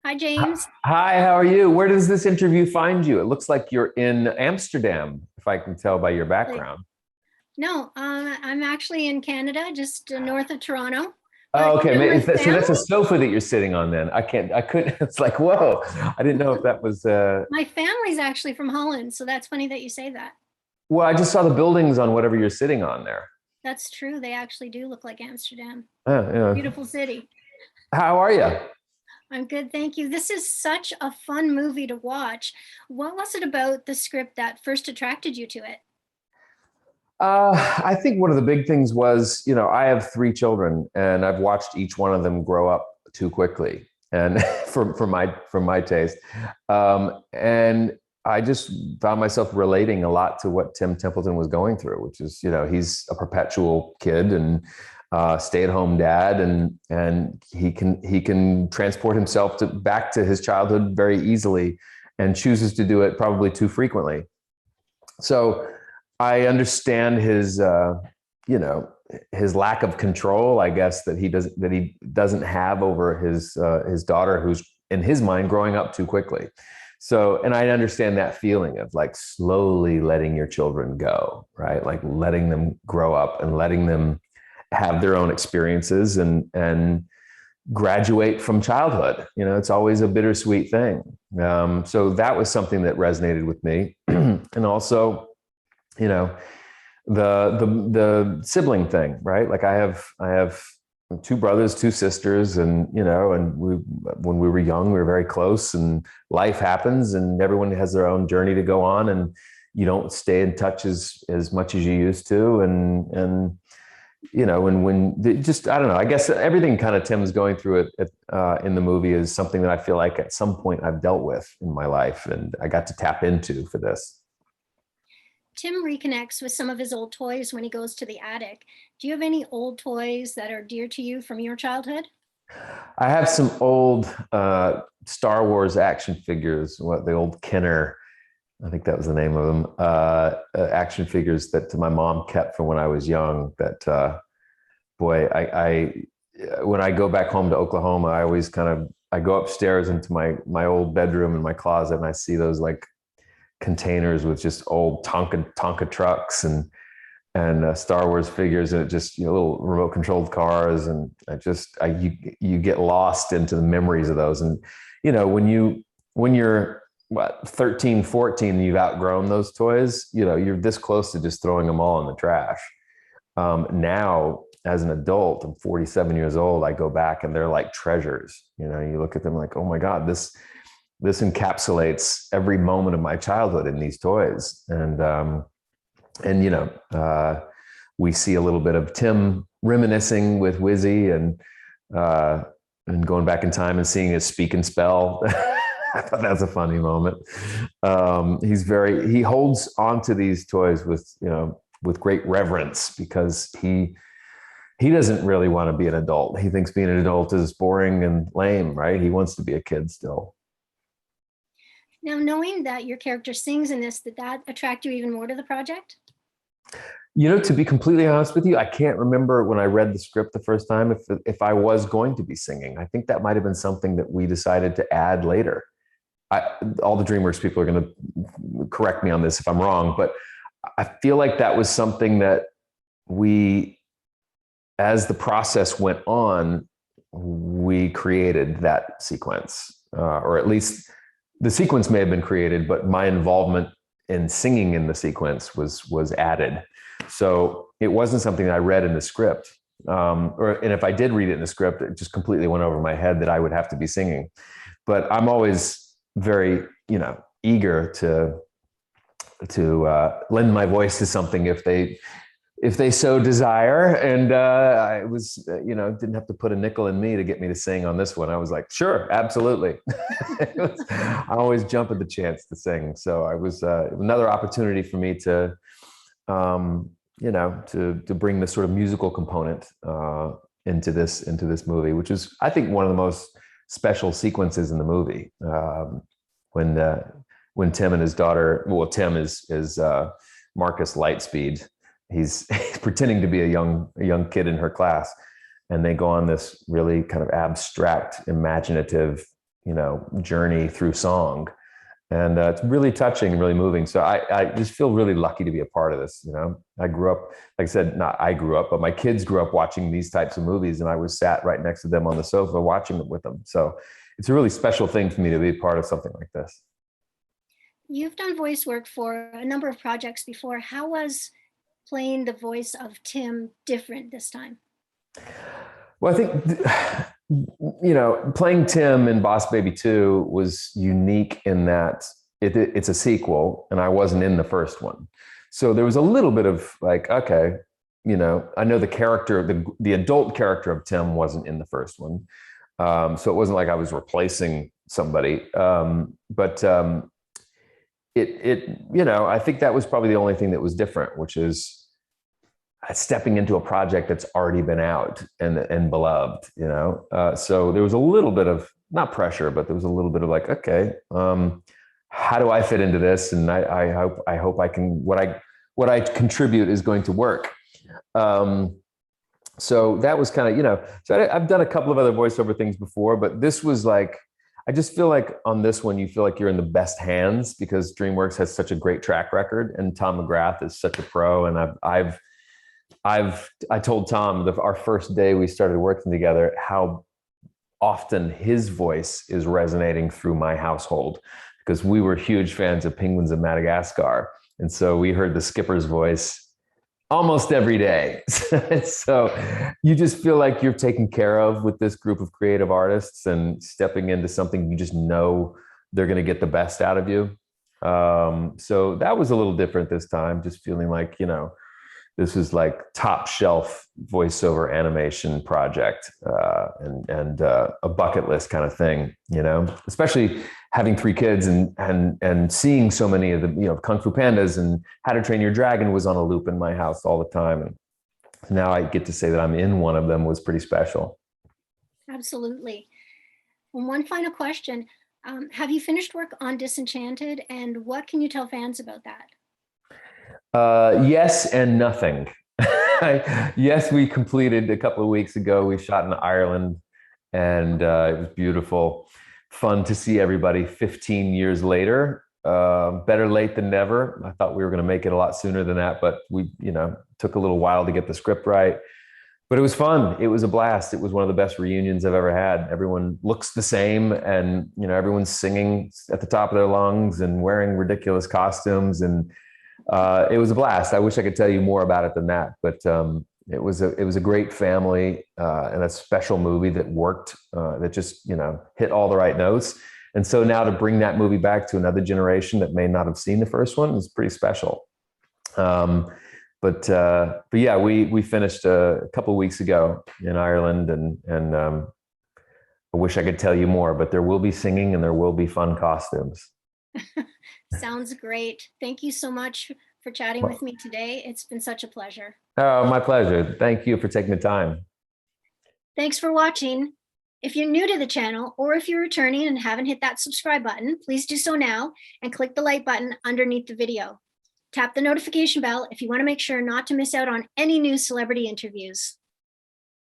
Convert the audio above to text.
Hi, James. Hi, how are you? Where does this interview find you? It looks like you're in Amsterdam, if I can tell by your Like, background. no, I'm actually in Canada, just north of Toronto. But Oh, okay. you know, my So that's a family, sofa that you're sitting on then. I couldn't, it's like, whoa. I didn't know if that was, my family's actually from Holland, so that's funny that you say that. well, I just saw the buildings on whatever you're sitting on there. That's true. They actually do look like Amsterdam. Yeah. Beautiful city. How are you? I'm good, thank you. This is such a fun movie to watch. What was it about the script that first attracted you to it? I think one of the big things was, I have three children and I've watched each one of them grow up too quickly. And for my taste. And I just found myself relating a lot to what Tim Templeton was going through, which is, he's a perpetual kid and stay-at-home dad, and he can transport himself back to his childhood very easily, and chooses to do it probably too frequently. So I understand you know, his lack of control, I guess, that he doesn't have over his daughter, who's in his mind growing up too quickly. So, and I understand that feeling of like slowly letting your children go, right? Like letting them grow up and letting them have their own experiences and graduate from childhood. It's always a bittersweet thing. So that was something that resonated with me, and also, you know, the sibling thing, right? Like I have two brothers, two sisters, and when we were young, we were very close, and life happens, and everyone has their own journey to go on, and you don't stay in touch as much as you used to, and when just, I don't know, I guess everything kind of Tim's going through in the movie is something that I feel like at some point I've dealt with in my life, and I got to tap into for this. Tim reconnects with some of his old toys when he goes to the attic. Do you have any old toys that are dear to you from your childhood? I have some old Star Wars action figures, what the old Kenner, I think that was the name of them, action figures that my mom kept from when I was young. That boy, when I go back home to Oklahoma, I always I go upstairs into my old bedroom in my closet, and I see those like containers with just old Tonka trucks and Star Wars figures, and it just, little remote controlled cars, and you get lost into the memories of those. And when you're what, 13, 14, and you've outgrown those toys, you're this close to just throwing them all in the trash. Now, as an adult, I'm 47 years old, I go back and they're like treasures. You look at them like, oh my God, this encapsulates every moment of my childhood in these toys. And we see a little bit of Tim reminiscing with Wizzy, and going back in time and seeing his speak and spell. I thought that's a funny moment. He holds onto these toys with great reverence, because he doesn't really want to be an adult. He thinks being an adult is boring and lame, right? He wants to be a kid still. Now, knowing that your character sings in this, did that attract you even more to the project? To be completely honest with you, I can't remember when I read the script the first time if I was going to be singing. I think that might have been something that we decided to add later. All the DreamWorks people are going to correct me on this if I'm wrong, but I feel like that was something that we, as the process went on, we created that sequence, or at least the sequence may have been created, but my involvement in singing in the sequence was added. So it wasn't something that I read in the script, and if I did read it in the script, it just completely went over my head that I would have to be singing. But I'm always very, eager to lend my voice to something if they so desire. And I was, didn't have to put a nickel in me to get me to sing on this one. I was like, sure, absolutely. I always jump at the chance to sing. So I was another opportunity for me to, to bring this sort of musical component into this movie, which is, I think, one of the most special sequences in the movie. When when Tim and his daughter, well, Tim is Marcus Lightspeed. He's pretending to be a young kid in her class, and they go on this really kind of abstract, imaginative, journey through song. And it's really touching and really moving. So I just feel really lucky to be a part of this. I grew up, like I said, not I grew up, but my kids grew up watching these types of movies, and I was sat right next to them on the sofa watching it with them. So it's a really special thing for me to be part of something like this. You've done voice work for a number of projects before. How was playing the voice of Tim different this time? Well, I think, playing Tim in Boss Baby 2 was unique in that it's a sequel, and I wasn't in the first one. So there was a little bit of like, okay, I know the character, the adult character of Tim wasn't in the first one. So it wasn't like I was replacing somebody. But I think that was probably the only thing that was different, which is stepping into a project that's already been out and beloved. So there was a little bit of not pressure, but there was a little bit of like, okay, how do I fit into this? And I hope I can, what I contribute is going to work. So that was kind of, so I've done a couple of other voiceover things before, but this was like, I just feel like on this one, you feel like you're in the best hands because DreamWorks has such a great track record, and Tom McGrath is such a pro. And I told Tom that our first day we started working together, how often his voice is resonating through my household, because we were huge fans of Penguins of Madagascar. And so we heard the skipper's voice almost every day. So you just feel like you're taken care of with this group of creative artists and stepping into something you just know they're going to get the best out of you. So that was a little different this time, just feeling like, this was like top shelf voiceover animation project, and a bucket list kind of thing, especially having 3 kids and seeing so many of the, Kung Fu Pandas and How to Train Your Dragon was on a loop in my house all the time. And now I get to say that I'm in one of them was pretty special. Absolutely. And one final question. Have you finished work on Disenchanted, and what can you tell fans about that? Yes and nothing. Yes, we completed a couple of weeks ago. We shot in Ireland, and it was beautiful. Fun to see everybody 15 years later. Better late than never. I thought we were going to make it a lot sooner than that, but we, took a little while to get the script right. But it was fun. It was a blast. It was one of the best reunions I've ever had. Everyone looks the same, and everyone's singing at the top of their lungs and wearing ridiculous costumes, and it was a blast. I wish I could tell you more about it than that, but it was a great family, and a special movie that worked, that just hit all the right notes. And so now to bring that movie back to another generation that may not have seen the first one is pretty special. But yeah, we finished a couple of weeks ago in Ireland, and I wish I could tell you more, but there will be singing and there will be fun costumes. Sounds great. Thank you so much for chatting with me today. It's been such a pleasure. Oh, my pleasure. Thank you for taking the time. Thanks for watching. If you're new to the channel, or if you're returning and haven't hit that subscribe button, please do so now and click the like button underneath the video. Tap the notification bell if you want to make sure not to miss out on any new celebrity interviews.